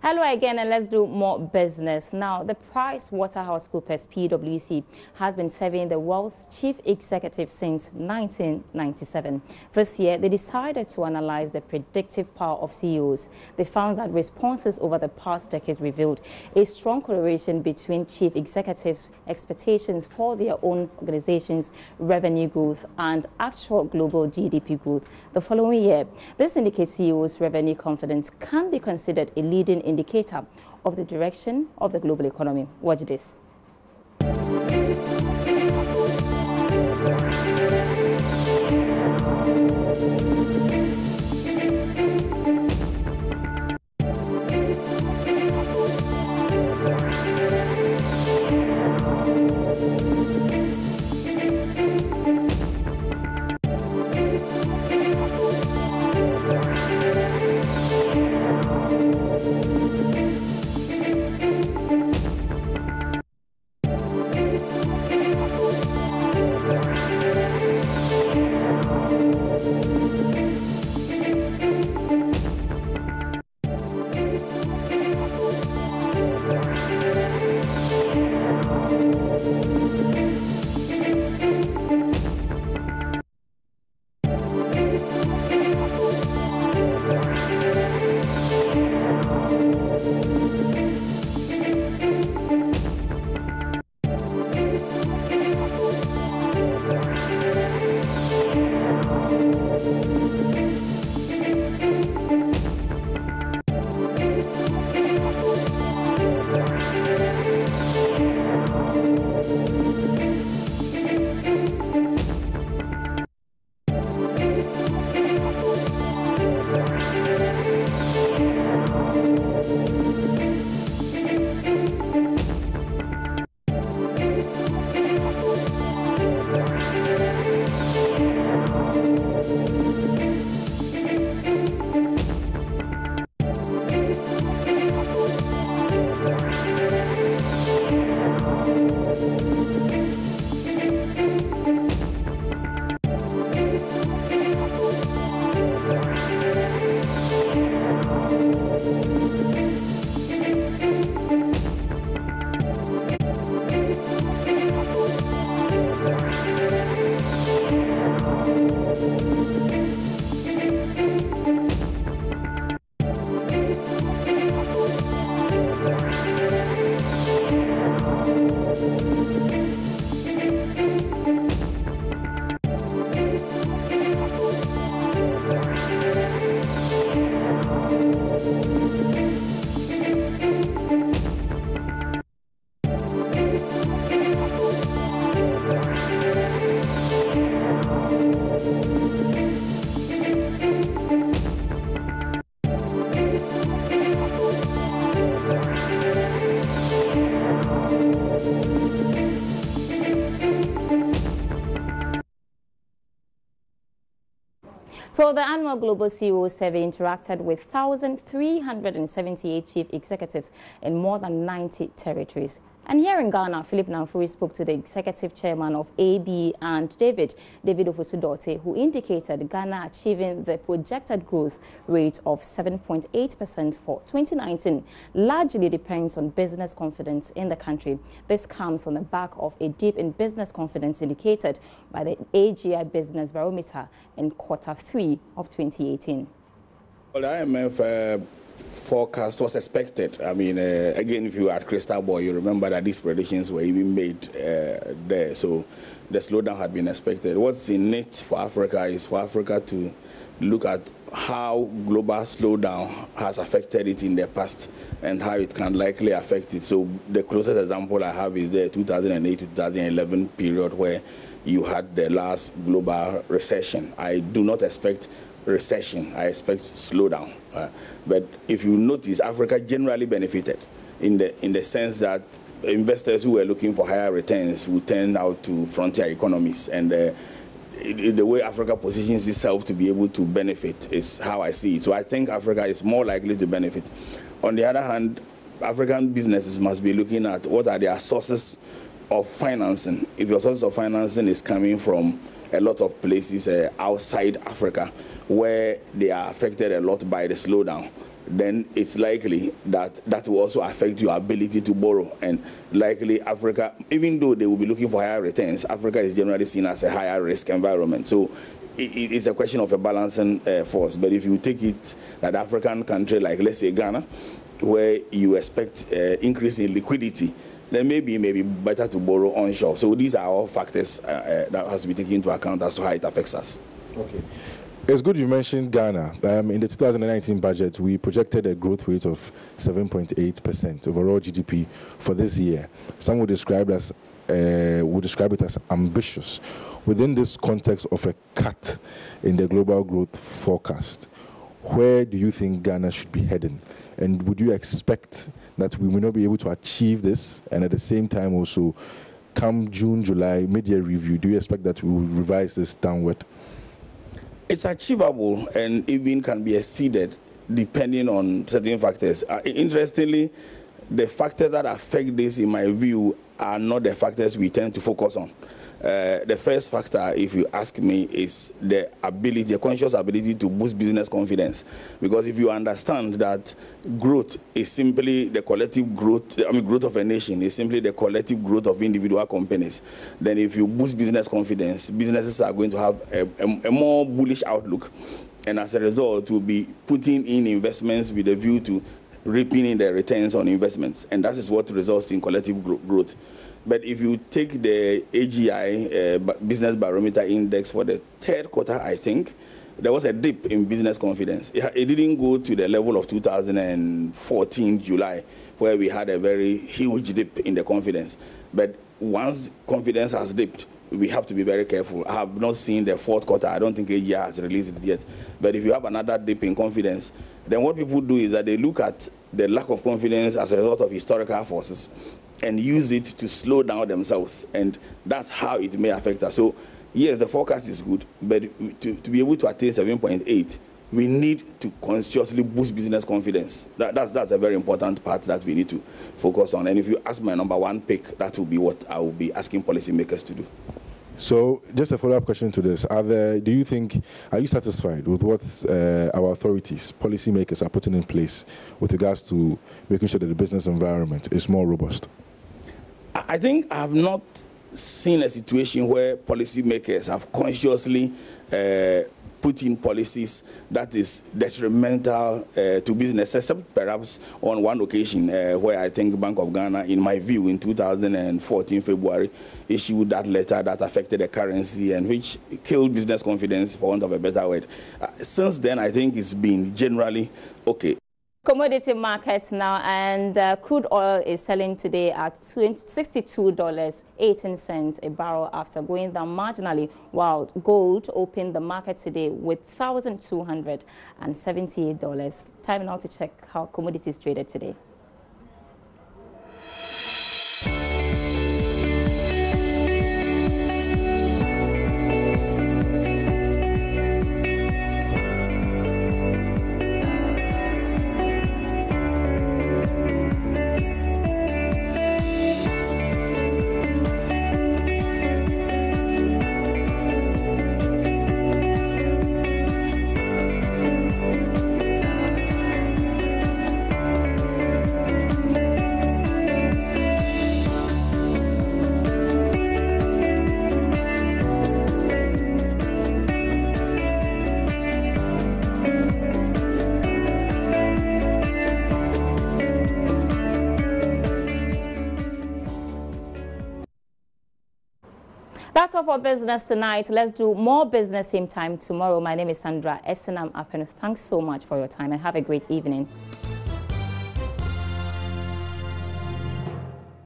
Hello again, and let's do more business. Now, the PricewaterhouseCoopers PwC has been serving the world's chief executive since 1997. This year, they decided to analyze the predictive power of CEOs. They found that responses over the past decades revealed a strong correlation between chief executives' expectations for their own organization's revenue growth and actual global GDP growth the following year. This indicates CEOs' revenue confidence can be considered a leading indicator of the direction of the global economy. Watch this. So the annual Global CEO Survey interacted with 1,378 chief executives in more than 90 territories. And here in Ghana, Philip Namfuri spoke to the executive chairman of AB and David Ofosu-Dortey, who indicated Ghana achieving the projected growth rate of 7.8% for 2019 largely depends on business confidence in the country. This comes on the back of a dip in business confidence indicated by the AGI Business Barometer in Q3 of 2018. Well, the IMF forecast was expected. I mean, again, if you are at Crystal Ball, you remember that these predictions were even made there. So the slowdown had been expected. What's in it for Africa is for Africa to look at how global slowdown has affected it in the past and how it can likely affect it. So the closest example I have is the 2008-2011 period where you had the last global recession. I do not expect recession. I expect slowdown. But if you notice, Africa generally benefited in the sense that investors who were looking for higher returns would turn out to frontier economies. And the way Africa positions itself to be able to benefit is how I see it. So I think Africa is more likely to benefit. On the other hand, African businesses must be looking at what are their sources of financing. If your source of financing is coming from a lot of places outside Africa where they are affected a lot by the slowdown, then it's likely that that will also affect your ability to borrow. And likely Africa, even though they will be looking for higher returns, Africa is generally seen as a higher risk environment. So it's a question of a balancing force. But if you take it that African country like, let's say, Ghana, where you expect increase in liquidity, then maybe it may be better to borrow onshore. So these are all factors that has to be taken into account as to how it affects us. Okay. It's good you mentioned Ghana. In the 2019 budget, we projected a growth rate of 7.8% overall GDP for this year. Some would describe it as ambitious. Within this context of a cut in the global growth forecast, where do you think Ghana should be heading? And would you expect that we will not be able to achieve this? And at the same time also, come June, July, mid-year review, do you expect that we will revise this downward? It's achievable and even can be exceeded depending on certain factors. Interestingly, the factors that affect this, in my view, are not the factors we tend to focus on. The first factor, if you ask me, is the ability, a conscious ability to boost business confidence. Because if you understand that growth is simply the collective growth, growth of a nation is simply the collective growth of individual companies, then if you boost business confidence, businesses are going to have a more bullish outlook. And as a result, will be putting in investments with a view to reaping in the returns on investments. And that is what results in collective growth. But if you take the AGI Business Barometer Index for the third quarter, I think, there was a dip in business confidence. It didn't go to the level of 2014 July, where we had a very huge dip in the confidence. But once confidence has dipped, we have to be very careful. I have not seen the fourth quarter. I don't think AGI has released it yet. But if you have another dip in confidence, then what people do is that they look at the lack of confidence as a result of historical forces and use it to slow down themselves. And that's how it may affect us. So, yes, the forecast is good, but to be able to attain 7.8, we need to consciously boost business confidence. That's a very important part that we need to focus on. And if you ask my number one pick, that will be what I will be asking policymakers to do. So, just a follow-up question to this. Are you satisfied with what our authorities, policymakers are putting in place with regards to making sure that the business environment is more robust? I think I have not seen a situation where policymakers have consciously put in policies that is detrimental to business, except perhaps on one occasion where I think Bank of Ghana, in my view, in 2014 February, issued that letter that affected the currency and which killed business confidence, for want of a better word. Since then, I think it's been generally okay. Commodity markets now, and crude oil is selling today at $62.18 a barrel after going down marginally, while gold opened the market today with $1,278. Time now to check how commodities traded today. That's all for business tonight. Let's do more business same time tomorrow. My name is Sandra Essenam Apen. Thanks so much for your time and have a great evening.